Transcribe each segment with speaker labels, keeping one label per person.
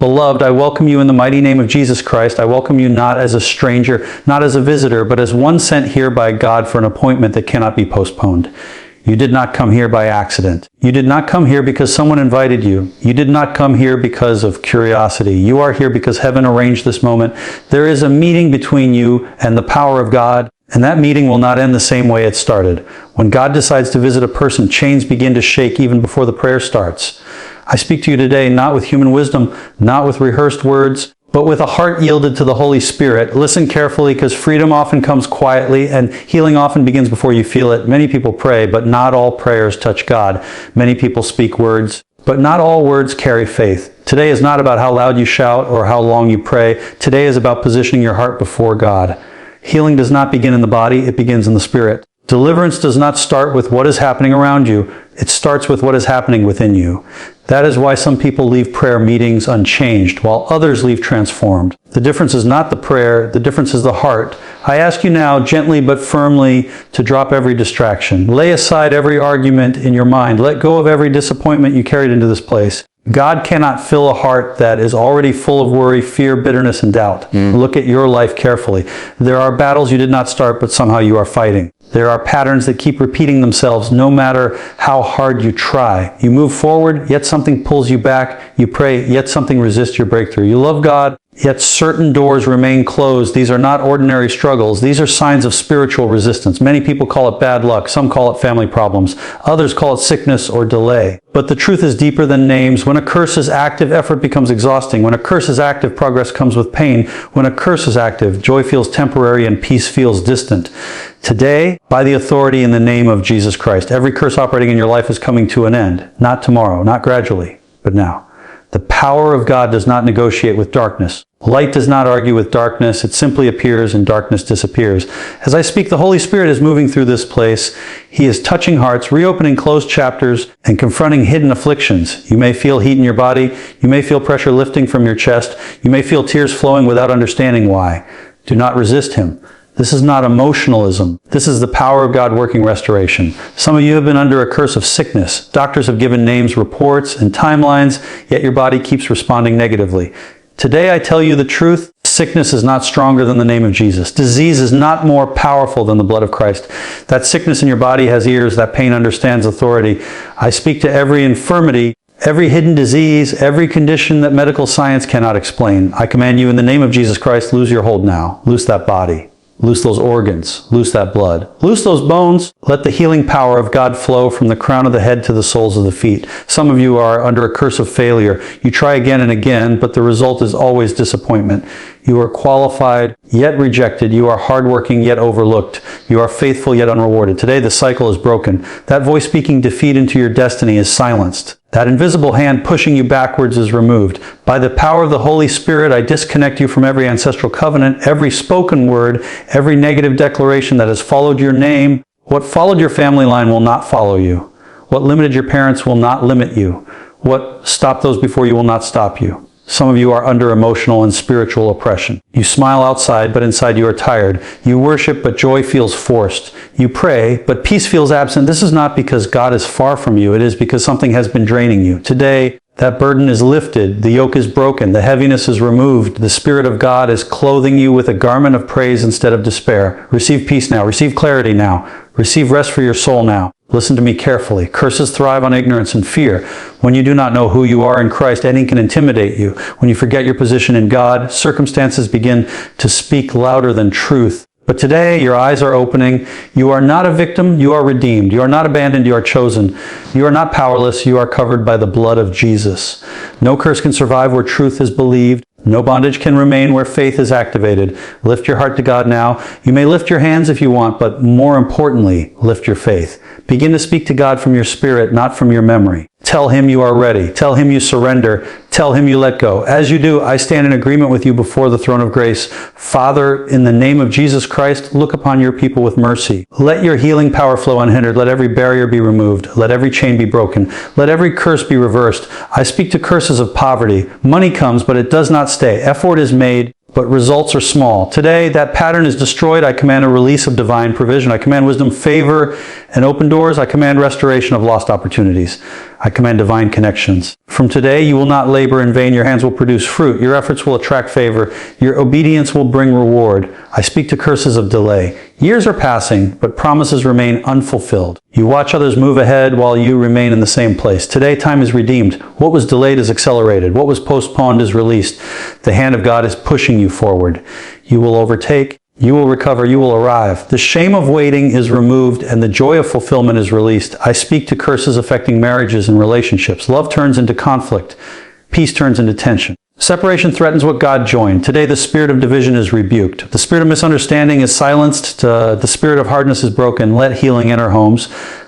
Speaker 1: Beloved, I welcome you in the mighty name of Jesus Christ. I welcome you not as a stranger, not as a visitor, but as one sent here by God for an appointment that cannot be postponed. You did not come here by accident. You did not come here because someone invited you. You did not come here because of curiosity. You are here because heaven arranged this moment. There is a meeting between you and the power of God, and that meeting will not end the same way it started. When God decides to visit a person, chains begin to shake even before the prayer starts. I speak to you today not with human wisdom, not with rehearsed words, but with a heart yielded to the Holy Spirit. Listen carefully, because freedom often comes quietly and healing often begins before you feel it. Many people pray, but not all prayers touch God. Many people speak words, but not all words carry faith. Today is not about how loud you shout or how long you pray. Today is about positioning your heart before God. Healing does not begin in the body, it begins in the spirit. Deliverance does not start with what is happening around you. It starts with what is happening within you. That is why some people leave prayer meetings unchanged, while others leave transformed. The difference is not the prayer, the difference is the heart. I ask you now, gently but firmly, to drop every distraction. Lay aside every argument in your mind. Let go of every disappointment you carried into this place. God cannot fill a heart that is already full of worry, fear, bitterness, and doubt. Look at your life carefully. There are battles you did not start, but somehow you are fighting. There are patterns that keep repeating themselves no matter how hard you try. You move forward, yet something pulls you back. You pray, yet something resists your breakthrough. You love God, yet certain doors remain closed. These are not ordinary struggles. These are signs of spiritual resistance. Many people call it bad luck. Some call it family problems. Others call it sickness or delay. But the truth is deeper than names. When a curse is active, effort becomes exhausting. When a curse is active, progress comes with pain. When a curse is active, joy feels temporary and peace feels distant. Today, by the authority in the name of Jesus Christ, every curse operating in your life is coming to an end. Not tomorrow, not gradually, but now. The power of God does not negotiate with darkness. Light does not argue with darkness. It simply appears and darkness disappears. As I speak, the Holy Spirit is moving through this place. He is touching hearts, reopening closed chapters, and confronting hidden afflictions. You may feel heat in your body. You may feel pressure lifting from your chest. You may feel tears flowing without understanding why. Do not resist Him. This is not emotionalism. This is the power of God working restoration. Some of you have been under a curse of sickness. Doctors have given names, reports, and timelines, yet your body keeps responding negatively. Today I tell you the truth. Sickness is not stronger than the name of Jesus. Disease is not more powerful than the blood of Christ. That sickness in your body has ears. That pain understands authority. I speak to every infirmity, every hidden disease, every condition that medical science cannot explain. I command you in the name of Jesus Christ, lose your hold now. Loose that body. Loose those organs. Loose that blood. Loose those bones. Let the healing power of God flow from the crown of the head to the soles of the feet. Some of you are under a curse of failure. You try again and again, but the result is always disappointment. You are qualified, yet rejected. You are hardworking, yet overlooked. You are faithful, yet unrewarded. Today, the cycle is broken. That voice speaking defeat into your destiny is silenced. That invisible hand pushing you backwards is removed. By the power of the Holy Spirit, I disconnect you from every ancestral covenant, every spoken word, every negative declaration that has followed your name. What followed your family line will not follow you. What limited your parents will not limit you. What stopped those before you will not stop you. Some of you are under emotional and spiritual oppression. You smile outside, but inside you are tired. You worship, but joy feels forced. You pray, but peace feels absent. This is not because God is far from you. It is because something has been draining you. Today, that burden is lifted. The yoke is broken. The heaviness is removed. The Spirit of God is clothing you with a garment of praise instead of despair. Receive peace now. Receive clarity now. Receive rest for your soul now. Listen to me carefully. Curses thrive on ignorance and fear. When you do not know who you are in Christ, anything can intimidate you. When you forget your position in God, circumstances begin to speak louder than truth. But today, your eyes are opening. You are not a victim, you are redeemed. You are not abandoned, you are chosen. You are not powerless, you are covered by the blood of Jesus. No curse can survive where truth is believed. No bondage can remain where faith is activated. Lift your heart to God now. You may lift your hands if you want, but more importantly, lift your faith. Begin to speak to God from your spirit, not from your memory. Tell Him you are ready. Tell Him you surrender. Tell Him you let go. As you do, I stand in agreement with you before the throne of grace. Father, in the name of Jesus Christ, look upon your people with mercy. Let your healing power flow unhindered. Let every barrier be removed. Let every chain be broken. Let every curse be reversed. I speak to curses of poverty. Money comes, but it does not stay. Effort is made, but results are small. Today, that pattern is destroyed. I command a release of divine provision. I command wisdom, favor, and open doors. I command restoration of lost opportunities. I command divine connections. From today, you will not labor in vain. Your hands will produce fruit. Your efforts will attract favor. Your obedience will bring reward. I speak to curses of delay. Years are passing, but promises remain unfulfilled. You watch others move ahead while you remain in the same place. Today, time is redeemed. What was delayed is accelerated. What was postponed is released. The hand of God is pushing you forward. You will overtake. You will recover, you will arrive. The shame of waiting is removed and the joy of fulfillment is released. I speak to curses affecting marriages and relationships. Love turns into conflict. Peace turns into tension. Separation threatens what God joined. Today the spirit of division is rebuked. The spirit of misunderstanding is silenced. The spirit of hardness is broken. Let healing enter homes.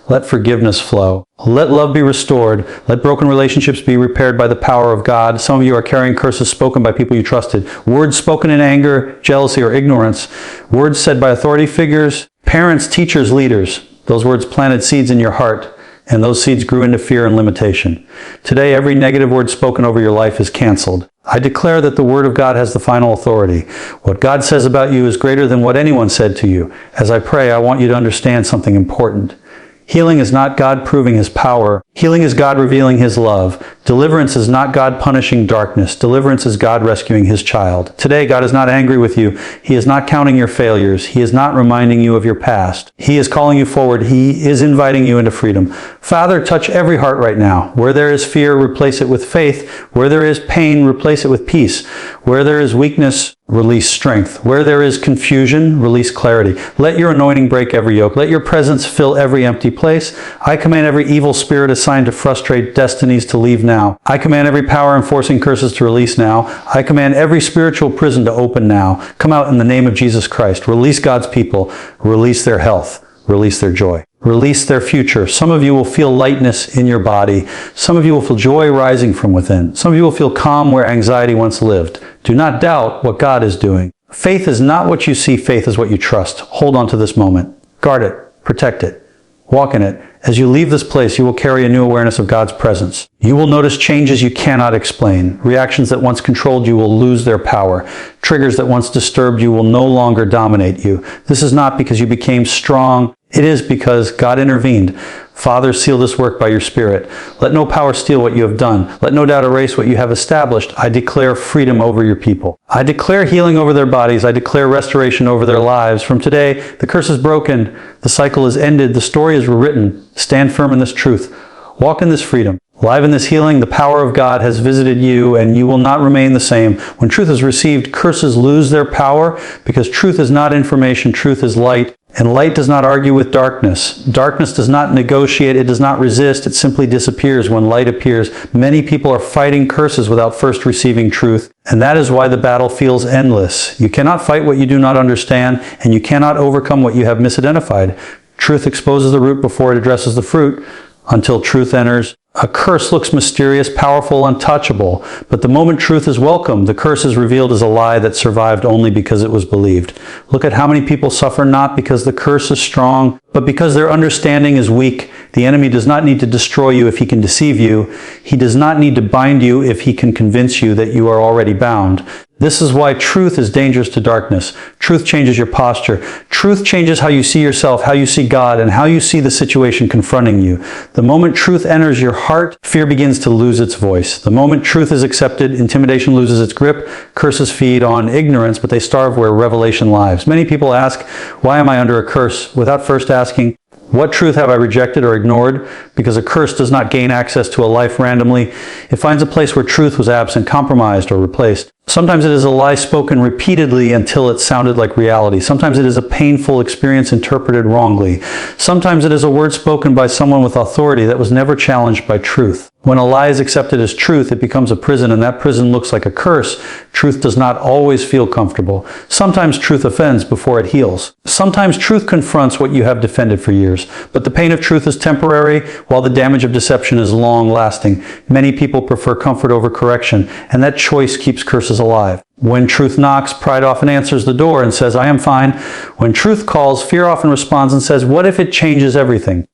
Speaker 1: Let forgiveness flow. Let love be restored. Let broken relationships be repaired by the power of God. Some of you are carrying curses spoken by people you trusted. Words spoken in anger, jealousy, or ignorance. Words said by authority figures, parents, teachers, leaders. Those words planted seeds in your heart, and those seeds grew into fear and limitation. Today, every negative word spoken over your life is canceled. I declare that the Word of God has the final authority. What God says about you is greater than what anyone said to you. As I pray, I want you to understand something important. Healing is not God proving His power. Healing is God revealing His love. Deliverance is not God punishing darkness. Deliverance is God rescuing His child. Today, God is not angry with you. He is not counting your failures. He is not reminding you of your past. He is calling you forward. He is inviting you into freedom. Father, touch every heart right now. Where there is fear, replace it with faith. Where there is pain, replace it with peace. Where there is weakness, release strength. Where there is confusion, release clarity. Let your anointing break every yoke. Let your presence fill every empty place. I command every evil spirit assigned to frustrate destinies to leave now. I command every power enforcing curses to release now. I command every spiritual prison to open now. Come out in the name of Jesus Christ. Release God's people. Release their health. Release their joy. Release their future. Some of you will feel lightness in your body. Some of you will feel joy rising from within. Some of you will feel calm where anxiety once lived. Do not doubt what God is doing. Faith is not what you see. Faith is what you trust. Hold on to this moment. Guard it. Protect it. Walk in it. As you leave this place, you will carry a new awareness of God's presence. You will notice changes you cannot explain. Reactions that once controlled you will lose their power. Triggers that once disturbed you will no longer dominate you. This is not because you became strong. It is because God intervened. Father, seal this work by your Spirit. Let no power steal what you have done. Let no doubt erase what you have established. I declare freedom over your people. I declare healing over their bodies. I declare restoration over their lives. From today, the curse is broken. The cycle is ended. The story is rewritten. Stand firm in this truth. Walk in this freedom. Live in this healing, the power of God has visited you, and you will not remain the same. When truth is received, curses lose their power, because truth is not information, truth is light. And light does not argue with darkness. Darkness does not negotiate, it does not resist, it simply disappears when light appears. Many people are fighting curses without first receiving truth, and that is why the battle feels endless. You cannot fight what you do not understand, and you cannot overcome what you have misidentified. Truth exposes the root before it addresses the fruit. Until truth enters, a curse looks mysterious, powerful, untouchable, but the moment truth is welcomed, the curse is revealed as a lie that survived only because it was believed. Look at how many people suffer not because the curse is strong, but because their understanding is weak. The enemy does not need to destroy you if he can deceive you. He does not need to bind you if he can convince you that you are already bound. This is why truth is dangerous to darkness. Truth changes your posture. Truth changes how you see yourself, how you see God, and how you see the situation confronting you. The moment truth enters your heart, fear begins to lose its voice. The moment truth is accepted, intimidation loses its grip. Curses feed on ignorance, but they starve where revelation lives. Many people ask, why am I under a curse? Without first asking, what truth have I rejected or ignored? Because a curse does not gain access to a life randomly. It finds a place where truth was absent, compromised, or replaced. Sometimes it is a lie spoken repeatedly until it sounded like reality. Sometimes it is a painful experience interpreted wrongly. Sometimes it is a word spoken by someone with authority that was never challenged by truth. When a lie is accepted as truth, it becomes a prison, and that prison looks like a curse. Truth does not always feel comfortable. Sometimes truth offends before it heals. Sometimes truth confronts what you have defended for years. But the pain of truth is temporary, while the damage of deception is long-lasting. Many people prefer comfort over correction, and that choice keeps curses alive. When truth knocks, pride often answers the door and says, I am fine. When truth calls, fear often responds and says, what if it changes everything?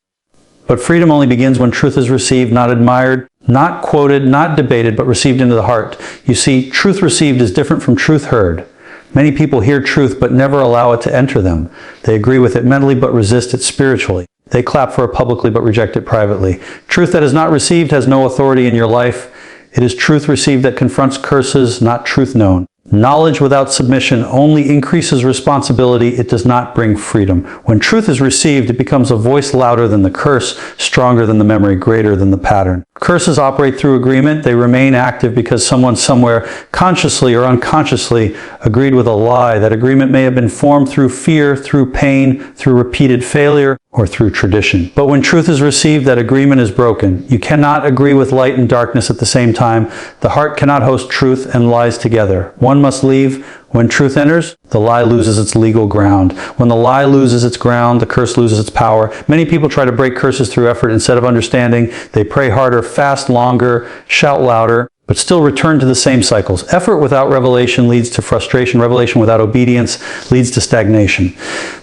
Speaker 1: But freedom only begins when truth is received, not admired, not quoted, not debated, but received into the heart. You see, truth received is different from truth heard. Many people hear truth but never allow it to enter them. They agree with it mentally but resist it spiritually. They clap for it publicly but reject it privately. Truth that is not received has no authority in your life. It is truth received that confronts curses, not truth known. Knowledge without submission only increases responsibility. It does not bring freedom. When truth is received, it becomes a voice louder than the curse, stronger than the memory, greater than the pattern. Curses operate through agreement. They remain active because someone somewhere consciously or unconsciously agreed with a lie. That agreement may have been formed through fear, through pain, through repeated failure, or through tradition. But when truth is received, that agreement is broken. You cannot agree with light and darkness at the same time. The heart cannot host truth and lies together. One must leave. When truth enters, the lie loses its legal ground. When the lie loses its ground, the curse loses its power. Many people try to break curses through effort instead of understanding. They pray harder, fast longer, shout louder, but still return to the same cycles. Effort without revelation leads to frustration. Revelation without obedience leads to stagnation.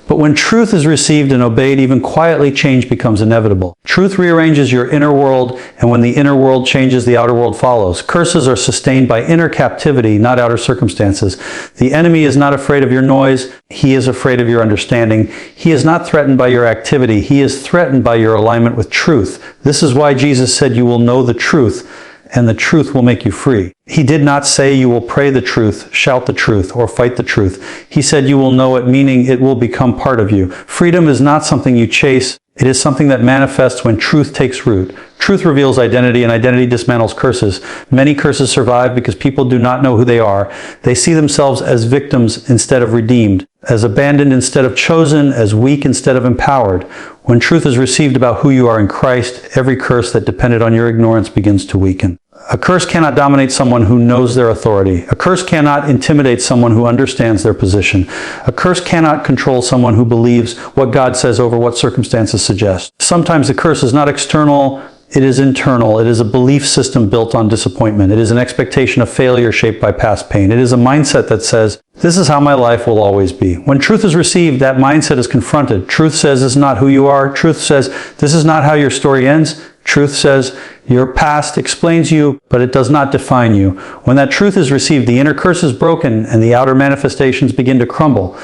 Speaker 1: But when truth is received and obeyed, even quietly, change becomes inevitable. Truth rearranges your inner world, and when the inner world changes, the outer world follows. Curses are sustained by inner captivity, not outer circumstances. The enemy is not afraid of your noise. He is afraid of your understanding. He is not threatened by your activity. He is threatened by your alignment with truth. This is why Jesus said, "You will know the truth, and the truth will make you free." He did not say you will pray the truth, shout the truth, or fight the truth. He said you will know it, meaning it will become part of you. Freedom is not something you chase. It is something that manifests when truth takes root. Truth reveals identity, and identity dismantles curses. Many curses survive because people do not know who they are. They see themselves as victims instead of redeemed, as abandoned instead of chosen, as weak instead of empowered. When truth is received about who you are in Christ, every curse that depended on your ignorance begins to weaken. A curse cannot dominate someone who knows their authority. A curse cannot intimidate someone who understands their position. A curse cannot control someone who believes what God says over what circumstances suggest. Sometimes the curse is not external, it is internal. It is a belief system built on disappointment. It is an expectation of failure shaped by past pain. It is a mindset that says, "This is how my life will always be." When truth is received, that mindset is confronted. Truth says this is not who you are. Truth says this is not how your story ends. Truth says your past explains you, but it does not define you. When that truth is received, the inner curse is broken and the outer manifestations begin to crumble.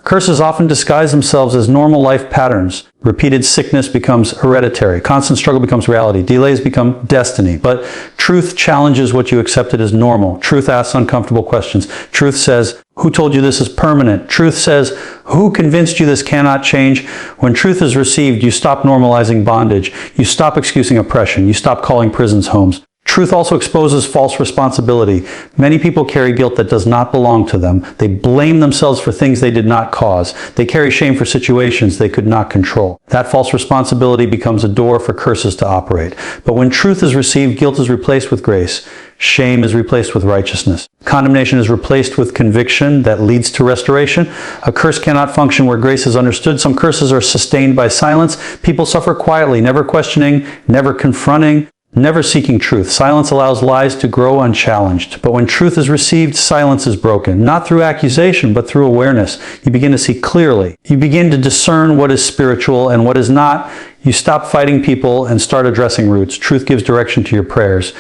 Speaker 1: Curses often disguise themselves as normal life patterns. Repeated sickness becomes hereditary. Constant struggle becomes reality. Delays become destiny. But truth challenges what you accepted as normal. Truth asks uncomfortable questions. Truth says, "Who told you this is permanent?" Truth says, "Who convinced you this cannot change?" When truth is received, you stop normalizing bondage. You stop excusing oppression. You stop calling prisons homes. Truth also exposes false responsibility. Many people carry guilt that does not belong to them. They blame themselves for things they did not cause. They carry shame for situations they could not control. That false responsibility becomes a door for curses to operate. But when truth is received, guilt is replaced with grace. Shame is replaced with righteousness. Condemnation is replaced with conviction that leads to restoration. A curse cannot function where grace is understood. Some curses are sustained by silence. People suffer quietly, never questioning, never confronting, never seeking truth. Silence allows lies to grow unchallenged. But when truth is received, silence is broken. Not through accusation, but through awareness. You begin to see clearly. You begin to discern what is spiritual and what is not. You stop fighting people and start addressing roots. Truth gives direction to your prayers.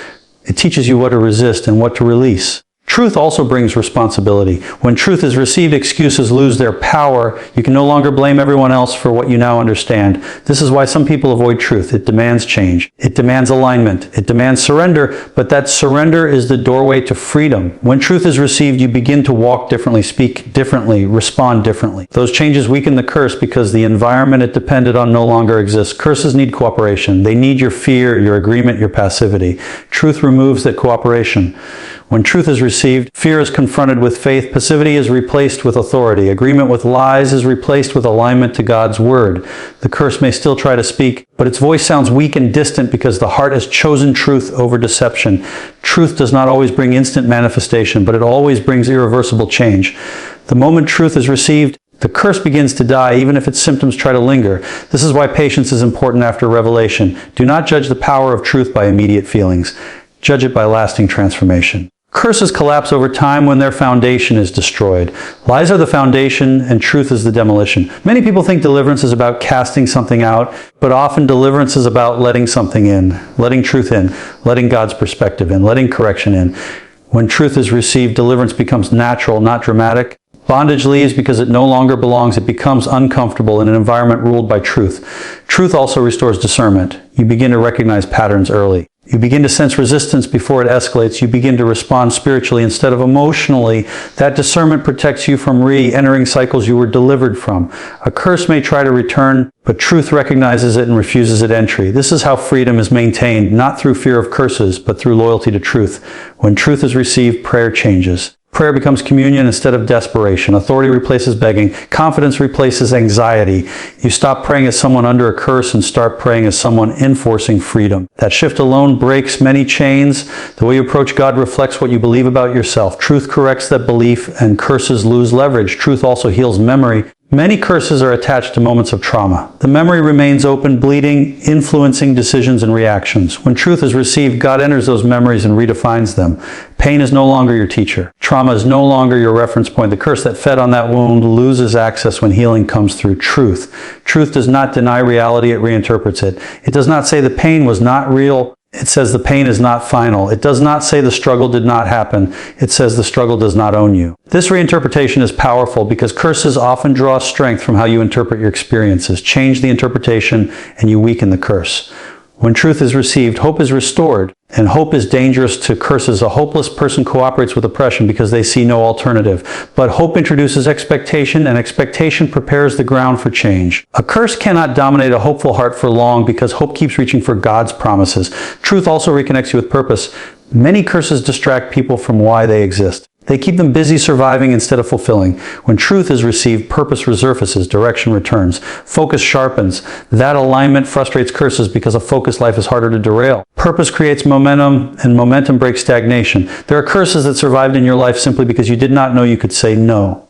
Speaker 1: It teaches you what to resist and what to release. Truth also brings responsibility. When truth is received, excuses lose their power. You can no longer blame everyone else for what you now understand. This is why some people avoid truth. It demands change. It demands alignment. It demands surrender, but that surrender is the doorway to freedom. When truth is received, you begin to walk differently, speak differently, respond differently. Those changes weaken the curse because the environment it depended on no longer exists. Curses need cooperation. They need your fear, your agreement, your passivity. Truth removes that cooperation. When truth is received, fear is confronted with faith, passivity is replaced with authority, agreement with lies is replaced with alignment to God's word. The curse may still try to speak, but its voice sounds weak and distant because the heart has chosen truth over deception. Truth does not always bring instant manifestation, but it always brings irreversible change. The moment truth is received, the curse begins to die, even if its symptoms try to linger. This is why patience is important after revelation. Do not judge the power of truth by immediate feelings. Judge it by lasting transformation. Curses collapse over time when their foundation is destroyed. Lies are the foundation and truth is the demolition. Many people think deliverance is about casting something out, but often deliverance is about letting something in, letting truth in, letting God's perspective in, letting correction in. When truth is received, deliverance becomes natural, not dramatic. Bondage leaves because it no longer belongs. It becomes uncomfortable in an environment ruled by truth. Truth also restores discernment. You begin to recognize patterns early. You begin to sense resistance before it escalates. You begin to respond spiritually instead of emotionally. That discernment protects you from re-entering cycles you were delivered from. A curse may try to return, but truth recognizes it and refuses its entry. This is how freedom is maintained, not through fear of curses, but through loyalty to truth. When truth is received, prayer changes. Prayer becomes communion instead of desperation. Authority replaces begging. Confidence replaces anxiety. You stop praying as someone under a curse and start praying as someone enforcing freedom. That shift alone breaks many chains. The way you approach God reflects what you believe about yourself. Truth corrects that belief and curses lose leverage. Truth also heals memory. Many curses are attached to moments of trauma. The memory remains open, bleeding, influencing decisions and reactions. When truth is received, God enters those memories and redefines them. Pain is no longer your teacher. Trauma is no longer your reference point. The curse that fed on that wound loses access when healing comes through truth. Truth does not deny reality, it reinterprets it. It does not say the pain was not real. It says the pain is not final. It does not say the struggle did not happen. It says the struggle does not own you. This reinterpretation is powerful because curses often draw strength from how you interpret your experiences. Change the interpretation and you weaken the curse. When truth is received, hope is restored. And hope is dangerous to curses. A hopeless person cooperates with oppression because they see no alternative. But hope introduces expectation, and expectation prepares the ground for change. A curse cannot dominate a hopeful heart for long because hope keeps reaching for God's promises. Truth also reconnects you with purpose. Many curses distract people from why they exist. They keep them busy surviving instead of fulfilling. When truth is received, purpose resurfaces, direction returns, focus sharpens. That alignment frustrates curses because a focused life is harder to derail. Purpose creates momentum, and momentum breaks stagnation. There are curses that survived in your life simply because you did not know you could say no.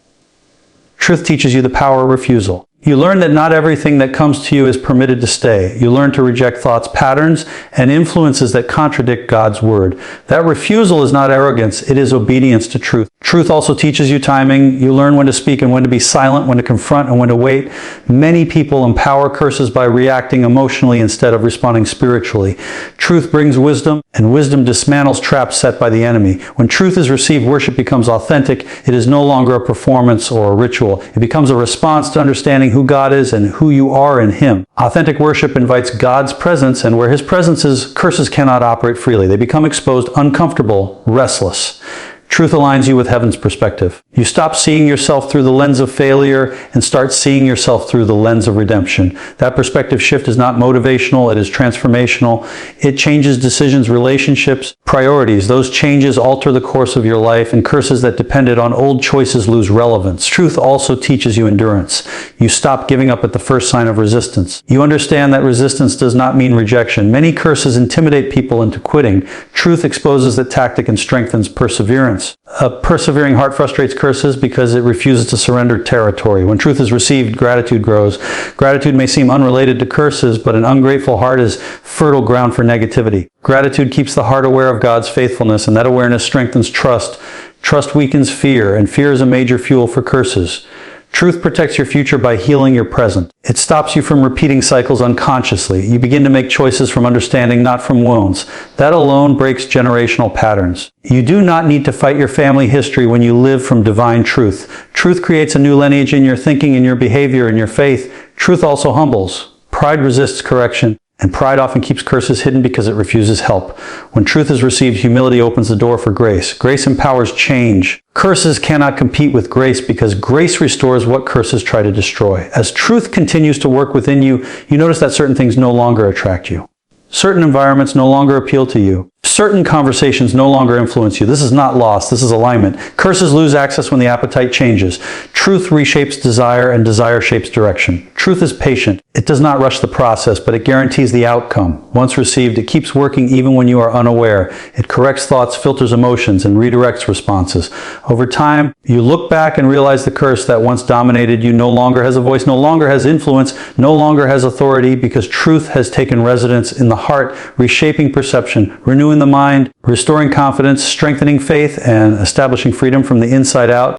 Speaker 1: Truth teaches you the power of refusal. You learn that not everything that comes to you is permitted to stay. You learn to reject thoughts, patterns, and influences that contradict God's word. That refusal is not arrogance, it is obedience to truth. Truth also teaches you timing. You learn when to speak and when to be silent, when to confront and when to wait. Many people empower curses by reacting emotionally instead of responding spiritually. Truth brings wisdom, and wisdom dismantles traps set by the enemy. When truth is received, worship becomes authentic. It is no longer a performance or a ritual. It becomes a response to understanding who God is and who you are in Him. Authentic worship invites God's presence, and where His presence is, curses cannot operate freely. They become exposed, uncomfortable, restless. Truth aligns you with heaven's perspective. You stop seeing yourself through the lens of failure and start seeing yourself through the lens of redemption. That perspective shift is not motivational, it is transformational. It changes decisions, relationships, priorities. Those changes alter the course of your life, and curses that depended on old choices lose relevance. Truth also teaches you endurance. You stop giving up at the first sign of resistance. You understand that resistance does not mean rejection. Many curses intimidate people into quitting. Truth exposes that tactic and strengthens perseverance. A persevering heart frustrates curses because it refuses to surrender territory. When truth is received, gratitude grows. Gratitude may seem unrelated to curses, but an ungrateful heart is fertile ground for negativity. Gratitude keeps the heart aware of God's faithfulness, and that awareness strengthens trust. Trust weakens fear, and fear is a major fuel for curses. Truth protects your future by healing your present. It stops you from repeating cycles unconsciously. You begin to make choices from understanding, not from wounds. That alone breaks generational patterns. You do not need to fight your family history when you live from divine truth. Truth creates a new lineage in your thinking, in your behavior, in your faith. Truth also humbles. Pride resists correction. And pride often keeps curses hidden because it refuses help. When truth is received, humility opens the door for grace. Grace empowers change. Curses cannot compete with grace because grace restores what curses try to destroy. As truth continues to work within you, you notice that certain things no longer attract you. Certain environments no longer appeal to you. Certain conversations no longer influence you. This is not loss, this is alignment. Curses lose access when the appetite changes. Truth reshapes desire, and desire shapes direction. Truth is patient. It does not rush the process, but it guarantees the outcome. Once received, it keeps working even when you are unaware. It corrects thoughts, filters emotions, and redirects responses. Over time, you look back and realize the curse that once dominated you no longer has a voice, no longer has influence, no longer has authority, because truth has taken residence in the heart, reshaping perception, renewing the mind, restoring confidence, strengthening faith, and establishing freedom from the inside out.